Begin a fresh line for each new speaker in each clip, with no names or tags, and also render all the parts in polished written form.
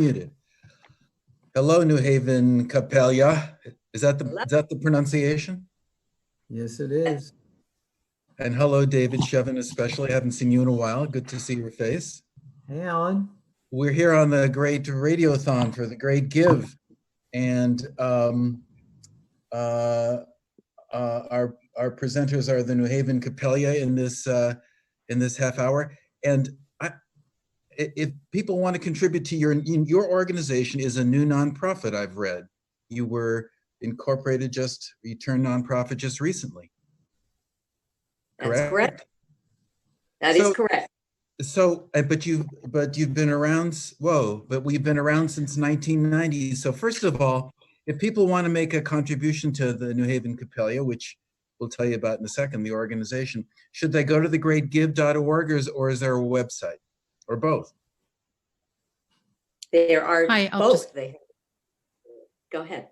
Muted. Hello, New Haven Capelia. Is that the pronunciation?
Yes, it is.
And hello, David Shevin, especially. I haven't seen you in a while. Good to see your face.
Hey, Alan.
We're here on the great radiothon for the Great Give, and our presenters are the New Haven Capelia in this half hour. And if people want to contribute to your organization is a new nonprofit. I've read you were incorporated you turned nonprofit just recently.
Correct? That's correct. That is correct.
So, but you've been around. But we've been around since 1990. So first of all, if people want to make a contribution to the New Haven Capelia, which we'll tell you about in a second, the organization, should they go to thegreatgive.org or is there a website, or both?
There are both. Go ahead.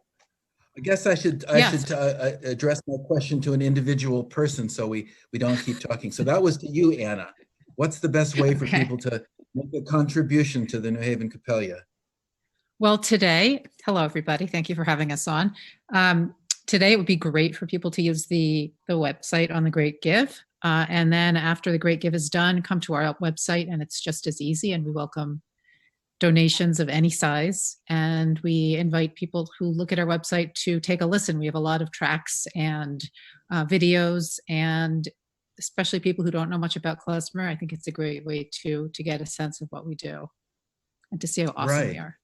I guess I should address my question to an individual person so we don't keep talking. So that was to you, Anna. What's the best way for people to make a contribution to the New Haven Capelia?
Well, today, hello everybody. Thank you for having us on. Today, it would be great for people to use the website on the Great Give. And then after the Great Give is done, come to our website and it's just as easy, and we welcome donations of any size. And we invite people who look at our website to take a listen. We have a lot of tracks and videos, and especially people who don't know much about klezmer, I think it's a great way to get a sense of what we do and to see how awesome we are.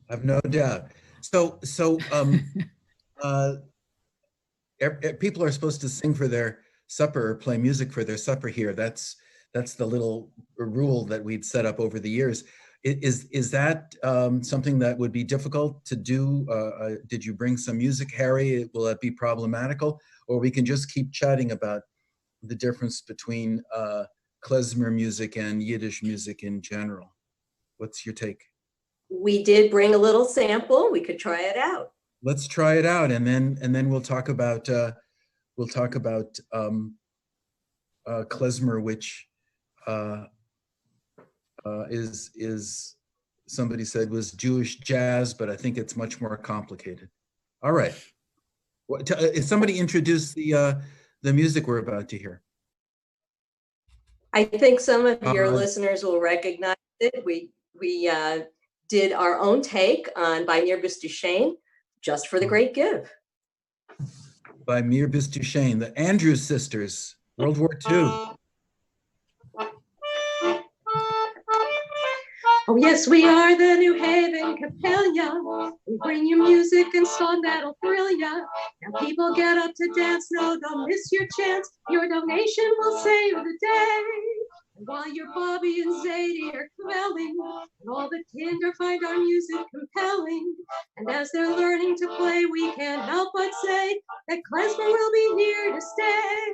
I've no doubt. So people are supposed to sing for their supper or play music for their supper here. That's the little rule that we'd set up over the years. Is that something that would be difficult to do? Did you bring some music, Harry? Will that be problematical? Or we can just keep chatting about the difference between klezmer music and Yiddish music in general? What's your take?
We did bring a little sample. We could try it out.
Let's try it out, and then we'll talk about klezmer, which is somebody said was Jewish jazz, but I think it's much more complicated. All right, somebody introduce the music we're about to hear.
I think some of your listeners will recognize it. We did our own take on by Mir-Bis Duchesne, just for the Great Give.
By Mir-Bis Duchesne, the Andrews Sisters, World War II.
Oh yes, we are the New Haven Capelia. We bring you music and song that'll thrill ya. Now people get up to dance, no, don't miss your chance. Your donation will save the day. And while your Bobby and Zadie are quelling, and all the kinder find our music compelling, and as they're learning to play, we can't help but say that klezmer will be here to stay.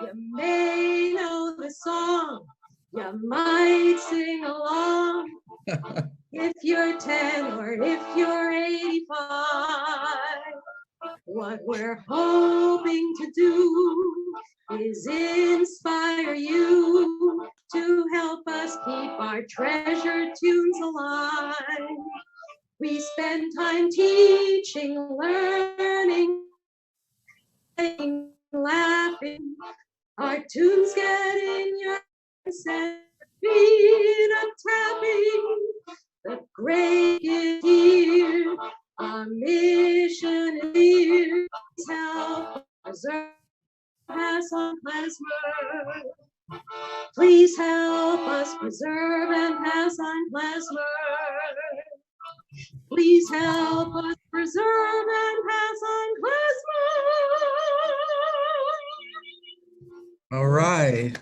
You may know the song, you might sing along, if you're 10 or if you're 85. What we're hoping to do is inspire you to help us keep our treasured tunes alive. We spend time teaching, learning, laughing. Our tunes get in your sense, feet up tapping. The Great Give here, our mission is here. Help preserve, pass on klezmer. Please help us preserve and pass on klezmer. Please help us preserve and pass on klezmer.
All right.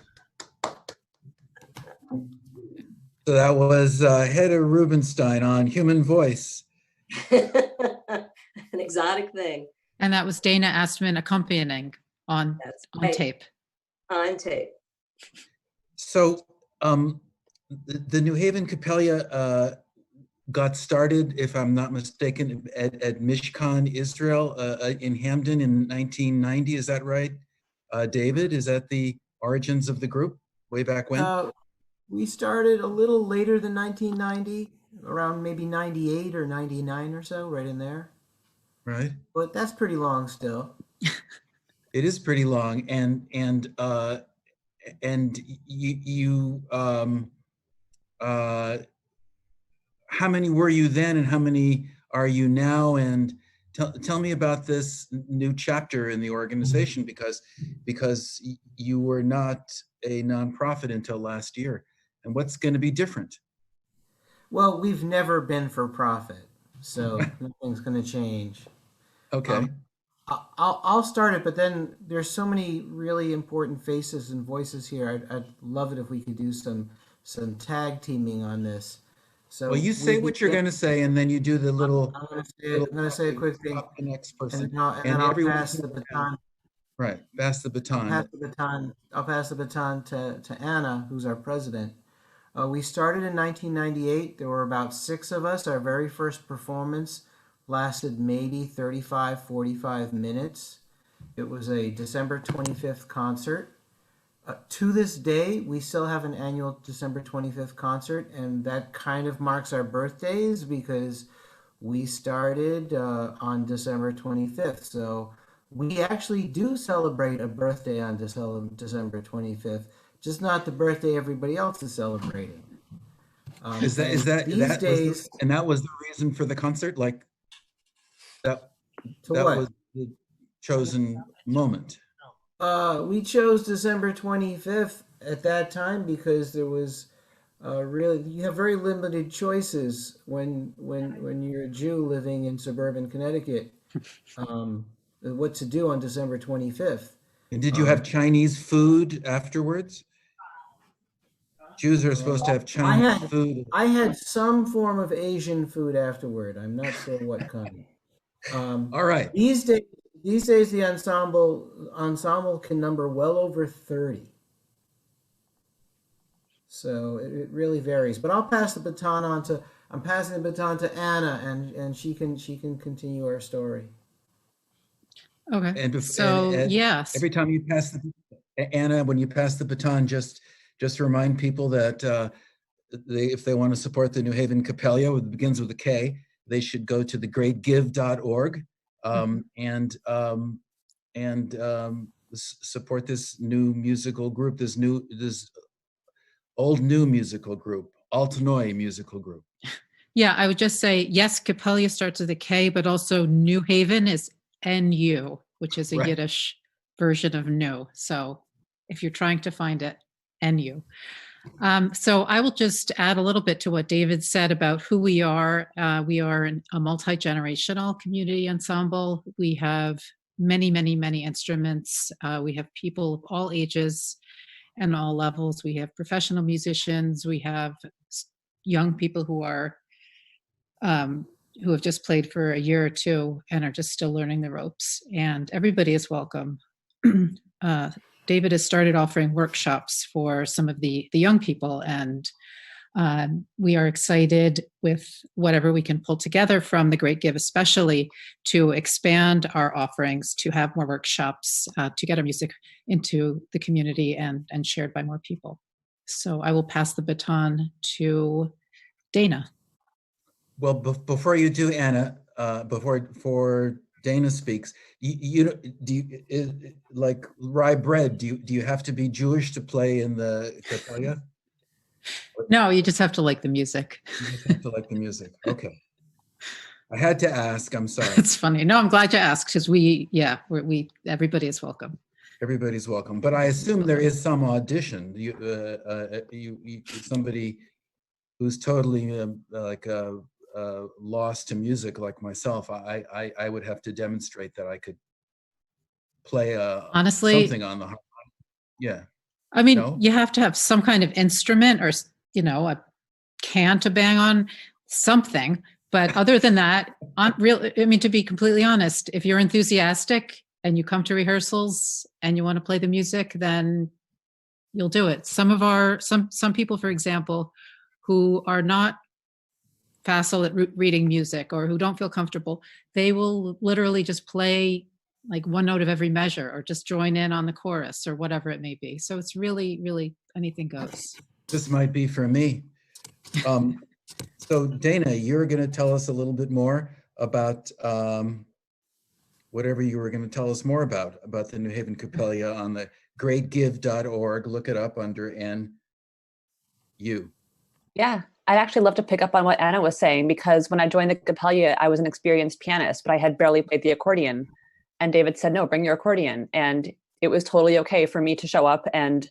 So that was Hedda Rubenstein on Human Voice.
An exotic thing.
And that was Dana Astman accompanying on tape.
On tape.
So the New Haven Capelia got started, if I'm not mistaken, at Mishkan, Israel, in Hamden in 1990. Is that right? David, is that the origins of the group way back when?
We started a little later than 1990, around maybe 98 or 99 or so, right in there.
Right?
But that's pretty long still.
It is pretty long, and you how many were you then, and how many are you now? And tell me about this new chapter in the organization, because you were not a nonprofit until last year, and what's going to be different?
Well, we've never been for profit, so nothing's going to change.
Okay.
I'll start it, but then there's so many really important faces and voices here. I'd love it if we could do some tag teaming on this. So
Well, you say what you're going to say, and then you do the little.
I'm going to say a quick thing,
The next
and
person,
then I'll
everyone
pass the baton.
right. Pass the baton.
I'll pass the baton to Anna, who's our president. We started in 1998. There were about 6 of us. Our very first performance lasted maybe 35, 45 minutes. It was a December 25th concert. To this day, we still have an annual December 25th concert, and that kind of marks our birthdays because we started on December 25th. So we actually do celebrate a birthday on December 25th, just not the birthday everybody else is celebrating.
Is that and that was the reason for the concert? Like that was the chosen moment.
We chose December 25th at that time because there was you have very limited choices when you're a Jew living in suburban Connecticut, what to do on December 25th.
And did you have Chinese food afterwards? Jews are supposed to have Chinese food.
I had some form of Asian food afterward. I'm not sure what kind.
All right.
These days the ensemble can number well over 30. So it really varies. But I'll pass the baton on to I'm passing the baton to Anna, and she can continue our story.
Okay.
And
yes.
Every time you pass Anna, when you pass the baton, just remind people that if they want to support the New Haven Capella, it begins with a K, they should go to thegreatgive.org and support this new musical group, this old new musical group, Altnoy musical group.
Yeah, I would just say, yes, Capella starts with a K, but also New Haven is NU, which is a
Right.
Yiddish version of new. So if you're trying to find it, NU. So I will just add a little bit to what David said about who we are. We are a multi-generational community ensemble. We have many, many, many instruments. We have people of all ages and all levels. We have professional musicians. We have young people who have just played for a year or two and are just still learning the ropes. And everybody is welcome. David has started offering workshops for some of the young people, and we are excited with whatever we can pull together from the Great Give, especially to expand our offerings, to have more workshops, to get our music into the community and shared by more people. So I will pass the baton to Dana.
Well, before you do, Anna, before Dana speaks, like rye bread? Do you have to be Jewish to play in the Capella?
No, you just have to like the music.
You just have to like the music. Okay. I had to ask. I'm sorry.
It's funny. No, I'm glad you asked because everybody is welcome.
Everybody's welcome, but I assume there is some audition. Somebody who's totally lost to music like myself. I would have to demonstrate that I could play
honestly
something on the harp. Yeah.
I mean, you have to have some kind of instrument or, a can to bang on, something. But other than that, to be completely honest, if you're enthusiastic and you come to rehearsals and you want to play the music, then you'll do it. Some people, for example, who are not facile at reading music or who don't feel comfortable, they will literally just play like one note of every measure or just join in on the chorus or whatever it may be. So it's really, really anything goes.
This might be for me. So Dana, you're going to tell us a little bit more about whatever you were going to tell us more about the New Haven Coppelia on the greatgive.org. Look it up under NU.
Yeah, I'd actually love to pick up on what Anna was saying, because when I joined the Coppelia, I was an experienced pianist, but I had barely played the accordion. And David said, no, bring your accordion. And it was totally okay for me to show up. And,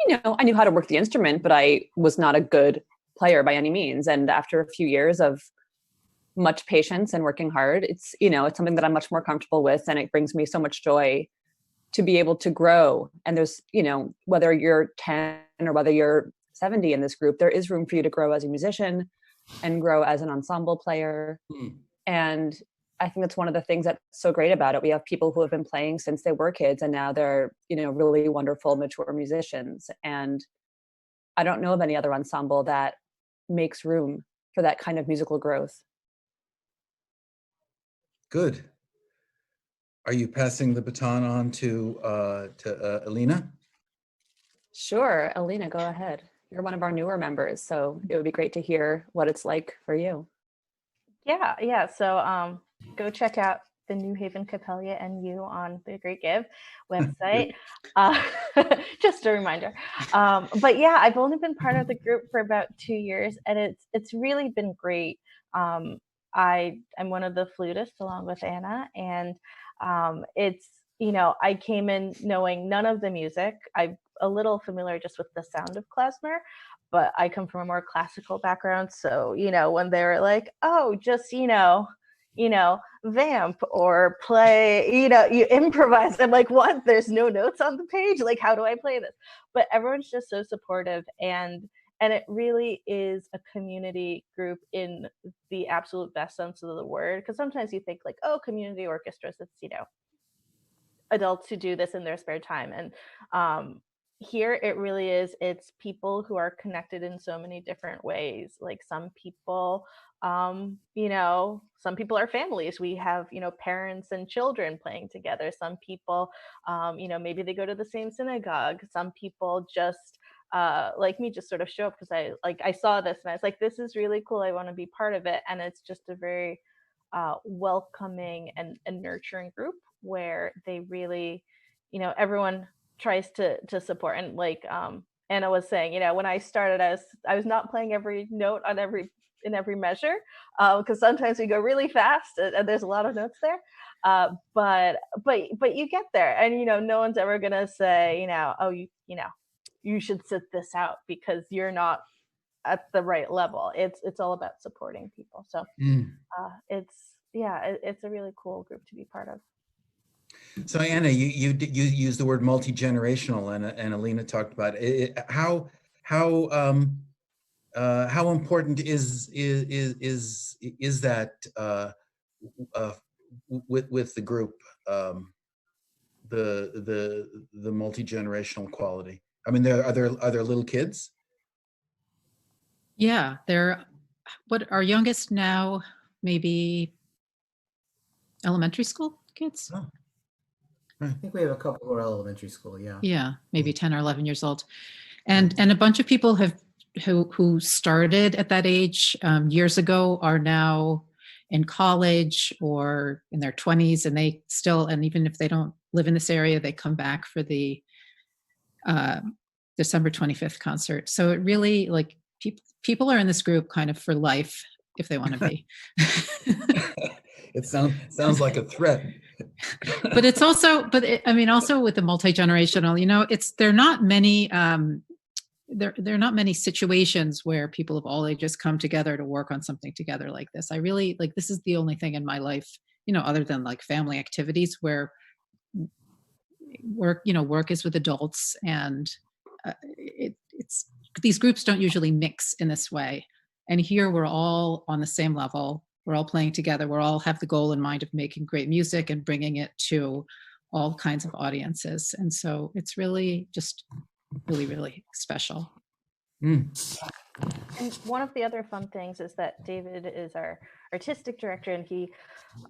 I knew how to work the instrument, but I was not a good player by any means. And after a few years of much patience and working hard, it's something that I'm much more comfortable with. And it brings me so much joy to be able to grow. And there's, whether you're 10 or whether you're 70 in this group, there is room for you to grow as a musician and grow as an ensemble player. And I think that's one of the things that's so great about it. We have people who have been playing since they were kids, and now they're, really wonderful, mature musicians. And I don't know of any other ensemble that makes room for that kind of musical growth.
Good. Are you passing the baton on to Alina?
Sure, Alina, go ahead. You're one of our newer members, so it would be great to hear what it's like for you.
Yeah. So go check out the New Haven Coppelia NU on the Great Give website. Just a reminder. But yeah, I've only been part of the group for about 2 years, and it's really been great. I'm one of the flutists along with Anna, and it's, I came in knowing none of the music. I'm a little familiar just with the sound of klezmer, but I come from a more classical background. So, when they were like, oh, just, vamp or play, you improvise. I'm like, what? There's no notes on the page. Like, how do I play this? But everyone's just so supportive. And it really is a community group in the absolute best sense of the word. Because sometimes you think like, oh, community orchestras, it's, adults who do this in their spare time. And here it really is, it's people who are connected in so many different ways. Like some people, some people are families. We have, parents and children playing together. Some people, maybe they go to the same synagogue. Some people just, like me, just sort of show up because I saw this and I was like, this is really cool. I want to be part of it. And it's just a very welcoming and nurturing group where they really, everyone tries to support. And like Anna was saying, when I started, I was not playing every note on in every measure, because sometimes we go really fast and there's a lot of notes there. But you get there, and no one's ever gonna say, oh, you should sit this out because you're not at the right level. It's all about supporting people. So it's a really cool group to be part of.
So Anna, you used the word multi-generational, and Alina talked about it. How important is that with the group, the multi-generational quality? I mean, are there little kids?
Yeah, what our youngest now, maybe elementary school kids.
Oh.
I think we have a couple who are elementary school. Yeah.
Yeah, maybe 10 or 11 years old, and a bunch of people who started at that age years ago are now in college or in their 20s, and they still, and even if they don't live in this area, they come back for the December 25th concert. So it really, like, people are in this group kind of for life if they want to be.
It sounds like a threat.
But it's also, also with the multi-generational, there are not many, there are not many situations where people of all ages come together to work on something together like this. I really, this is the only thing in my life, other than like family activities, where work is with adults, and it's these groups don't usually mix in this way. And here we're all on the same level. We're all playing together. We all have the goal in mind of making great music and bringing it to all kinds of audiences. And so it's really just really, really special.
Mm.
And one of the other fun things is that David is our artistic director, and he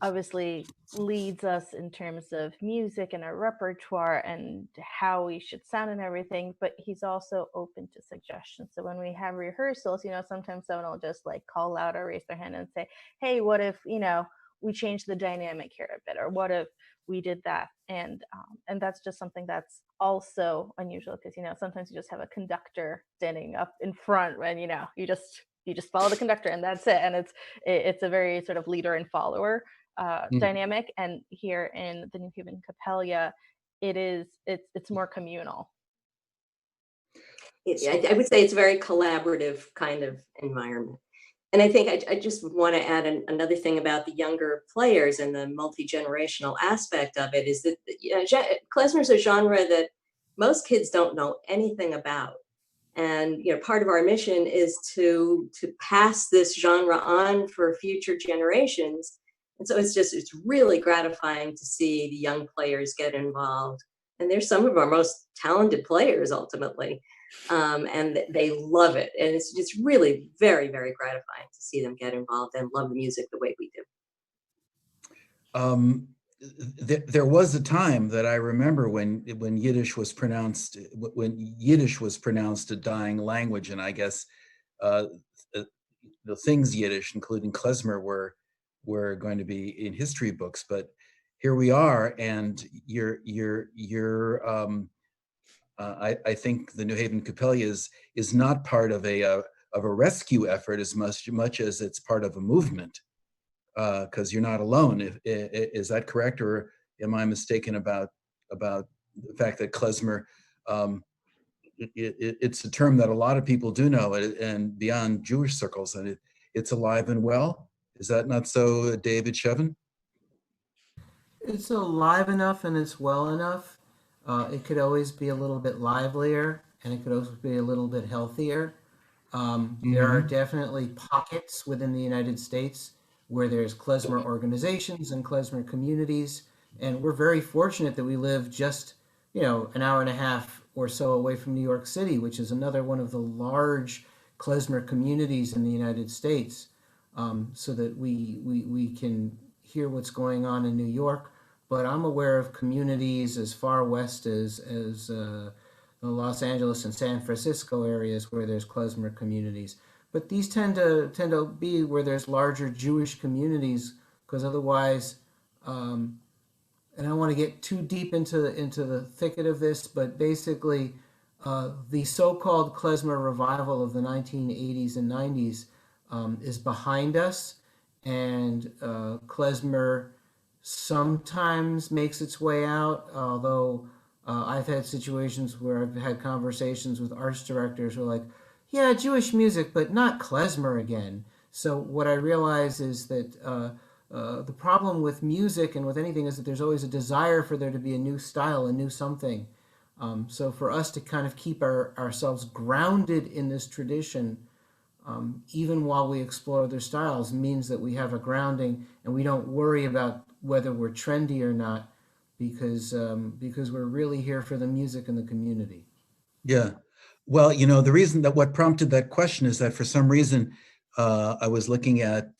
obviously leads us in terms of music and our repertoire and how we should sound and everything, but he's also open to suggestions. So when we have rehearsals, sometimes someone will just like call out or raise their hand and say, hey, what if, we change the dynamic here a bit, or what if we did that? And that's just something that's also unusual, because sometimes you just have a conductor standing up in front when you just follow the conductor and that's it, and it's a very sort of leader and follower dynamic. And here in the New Haven Capella, it's more communal.
I would say it's a very collaborative kind of environment. And I think I just want to add another thing about the younger players and the multi-generational aspect of it is that klezmer is a genre that most kids don't know anything about. And part of our mission is to pass this genre on for future generations. And so it's really gratifying to see the young players get involved. And they're some of our most talented players ultimately. And they love it. And it's just really very, very gratifying to see them get involved and love the music the way we do.
There was a time that I remember when Yiddish was pronounced a dying language, and I guess the things Yiddish, including klezmer, were going to be in history books. But here we are, and I think the New Haven Capella is not part of a rescue effort as much as it's part of a movement, because you're not alone. Is that correct, or am I mistaken about the fact that klezmer? It's a term that a lot of people do know, and beyond Jewish circles, and it's alive and well. Is that not so, David Shevin?
It's alive enough and it's well enough. It could always be a little bit livelier, and it could also be a little bit healthier. There are definitely pockets within the United States where there's klezmer organizations and klezmer communities, and we're very fortunate that we live just an hour and a half or so away from New York City, which is another one of the large klezmer communities in the United States, so that we can hear what's going on in New York. But I'm aware of communities as far west as the Los Angeles and San Francisco areas where there's klezmer communities. But these tend to be where there's larger Jewish communities, because otherwise, and I don't want to get too deep into the thicket of this, but basically, the so-called klezmer revival of the 1980s and 90s is behind us, and klezmer sometimes makes its way out, although I've had situations where I've had conversations with arts directors who are like, yeah, Jewish music, but not klezmer again. So what I realize is that the problem with music and with anything is that there's always a desire for there to be a new style, a new something. So for us to kind of keep ourselves grounded in this tradition, even while we explore other styles, means that we have a grounding and we don't worry about whether we're trendy or not, because we're really here for the music and the community.
Yeah. Well, the reason that what prompted that question is that for some reason, I was looking at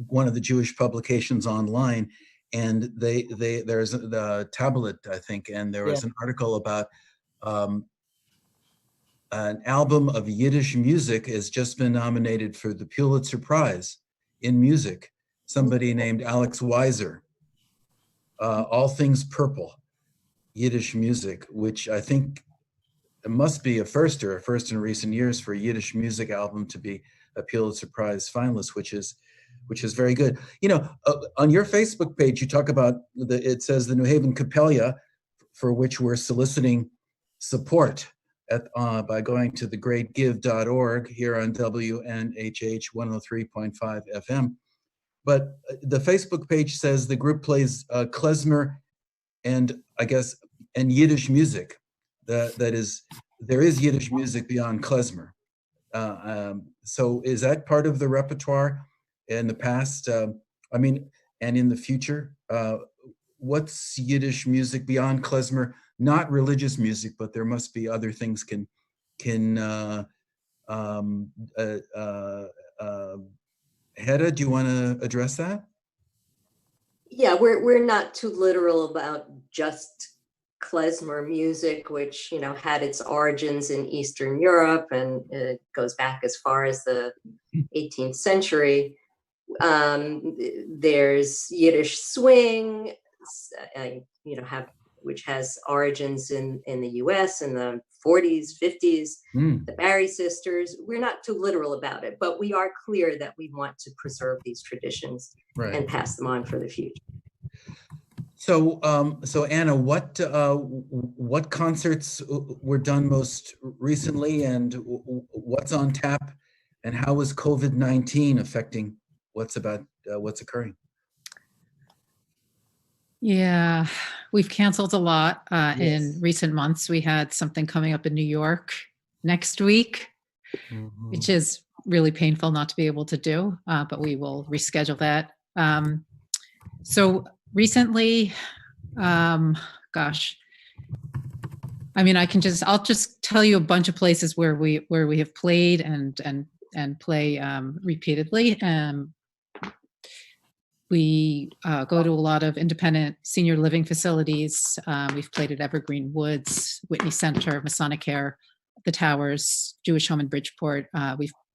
one of the Jewish publications online, and there's the tablet, I think, and there was an article about an album of Yiddish music has just been nominated for the Pulitzer Prize in music. Somebody named Alex Weiser, All Things Purple, Yiddish music, which I think it must be a first in recent years for a Yiddish music album to be a Pulitzer Prize finalist, which is very good. On your Facebook page, you talk about it says the New Haven Capella, for which we're soliciting support by going to thegreatgive.org here on WNHH 103.5 FM. But the Facebook page says the group plays klezmer and Yiddish music. That is, there is Yiddish music beyond klezmer. So is that part of the repertoire in the past? And in the future? What's Yiddish music beyond klezmer? Not religious music, but there must be other things can can Hedda, do you want to address that?
Yeah, we're not too literal about just klezmer music, which, you know, had its origins in Eastern Europe, and it goes back as far as the 18th century. There's Yiddish swing, you know, which has origins in the US in the 40s, 50s, the Barry Sisters. We're not too literal about it, but we are clear that we want to preserve these traditions and pass them on for the future.
So, so Anna, what concerts were done most recently, and what's on tap, and how is COVID-19 affecting what's occurring?
Yeah, we've canceled a lot
Yes.
in recent months. We had something coming up in New York next week, which is really painful not to be able to do, but we will reschedule that. So recently, gosh, I mean, I'll just tell you a bunch of places where we have played and play repeatedly. We go to a lot of independent senior living facilities. We've played at Evergreen Woods, Whitney Center, Masonic Care, the Towers, Jewish Home in Bridgeport.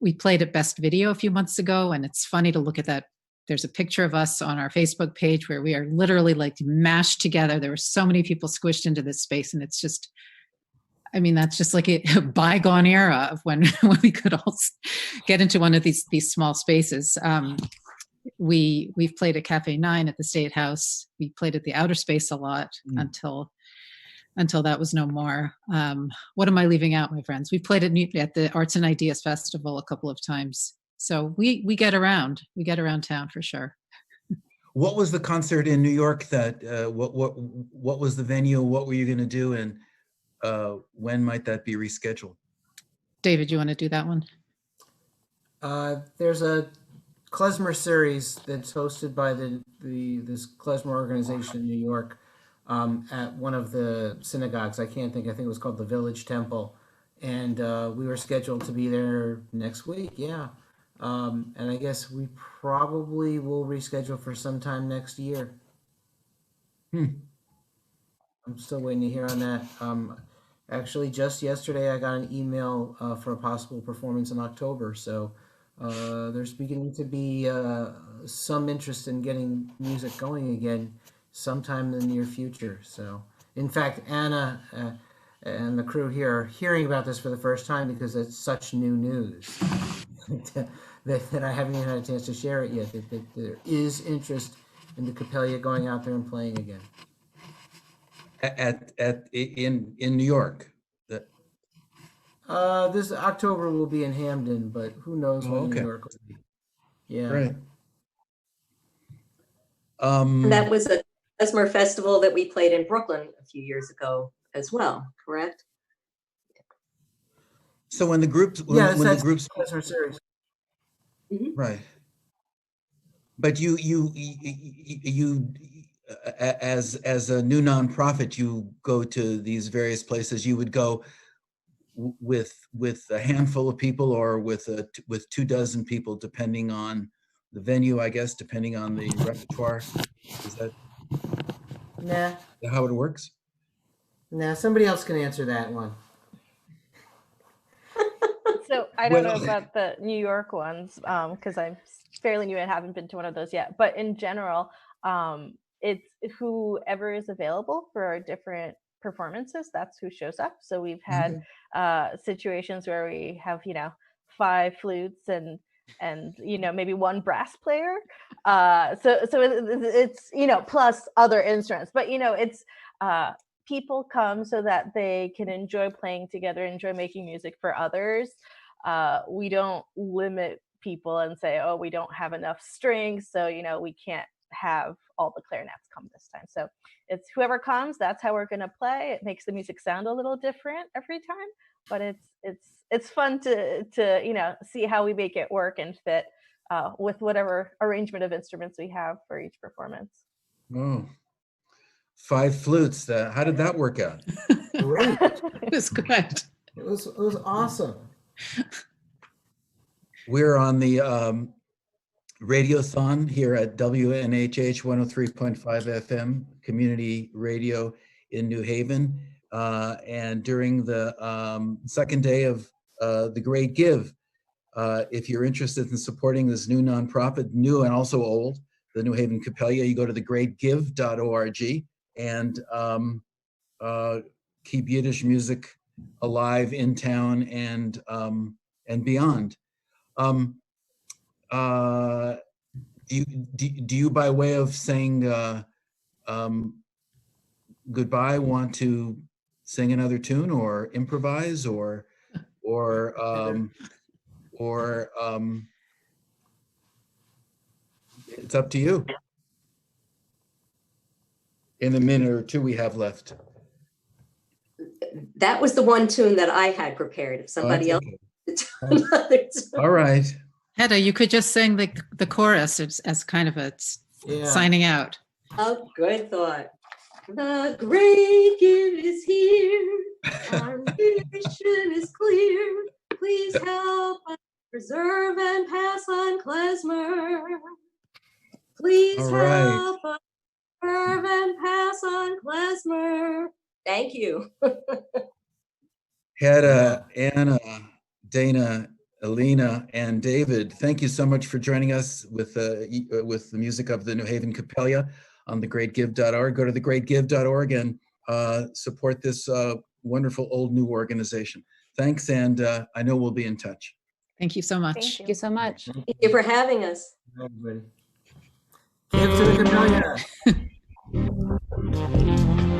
We played at Best Video a few months ago, and it's funny to look at that. There's a picture of us on our Facebook page where we are literally like mashed together. There were so many people squished into this space, and it's just, I mean, that's just like a bygone era of when we could all get into one of these small spaces. We've played at Cafe 9 at the State House. We played at the Outer Space a lot until that was no more. What am I leaving out, my friends? We played at the Arts and Ideas Festival a couple of times. So we get around. We get around town for sure.
What was the concert in New York that, what was the venue? What were you going to do? And when might that be rescheduled?
David, you want to do that one?
There's a klezmer series that's hosted by this klezmer organization in New York at one of the synagogues. I think it was called the Village Temple. And we were scheduled to be there next week. Yeah. And I guess we probably will reschedule for sometime next year. I'm still waiting to hear on that. Actually, just yesterday, I got an email for a possible performance in October. So there's beginning to be some interest in getting music going again sometime in the near future. So, in fact, Anna and the crew here are hearing about this for the first time because it's such new news that I haven't even had a chance to share it yet. That there is interest in the Capella going out there and playing again.
In New York.
This October will be in Hamden, but who knows when New York will be. Yeah.
Right.
And that was a klezmer festival that we played in Brooklyn a few years ago as well, correct?
So when the groups,
klezmer series.
Right. But you as a new nonprofit, you go to these various places. You would go with a handful of people, or with 24 people, depending on the venue, I guess, depending on the repertoire. Is that how it works?
Nah, somebody else can answer that one.
So I don't know about the New York ones because I'm fairly new and haven't been to one of those yet. But in general, it's whoever is available for our different performances, that's who shows up. So we've had situations where we have 5 flutes and maybe 1 brass player. So it's plus other instruments. But it's people come so that they can enjoy playing together, enjoy making music for others. We don't limit people and say, oh, we don't have enough strings, so we can't have all the clarinets come this time. So it's whoever comes, that's how we're going to play. It makes the music sound a little different every time, but it's fun to see how we make it work and fit with whatever arrangement of instruments we have for each performance.
Oh, 5 flutes. How did that work out?
Great.
It was good.
It was awesome.
We're on the Radiothon here at WNHH 103.5 FM Community Radio in New Haven. And during the second day of The Great Give, if you're interested in supporting this new nonprofit, new and also old, the New Haven Capella, you go to thegreatgive.org and keep Yiddish music alive in town and beyond. Do you, by way of saying goodbye, want to sing another tune or improvise or it's up to you. In the minute or two we have left.
That was the one tune that I had prepared. If somebody else
Okay.
another tune.
All right.
Hedda, you could just sing the chorus as kind of a
Yeah.
signing out.
Oh, good thought. The great give is here. Our mission is clear. Please help us preserve and pass on klezmer. Please
All right.
help us preserve and pass on klezmer. Thank you.
Hedda, Anna, Dana, Alina, and David, thank you so much for joining us with the music of the New Haven Capella on thegreatgive.org. Go to thegreatgive.org and support this wonderful old new organization. Thanks, and I know we'll be in touch.
Thank you so much.
Thank
Thank you so much.
Thank you for having us.
Everybody. Give to the Capella.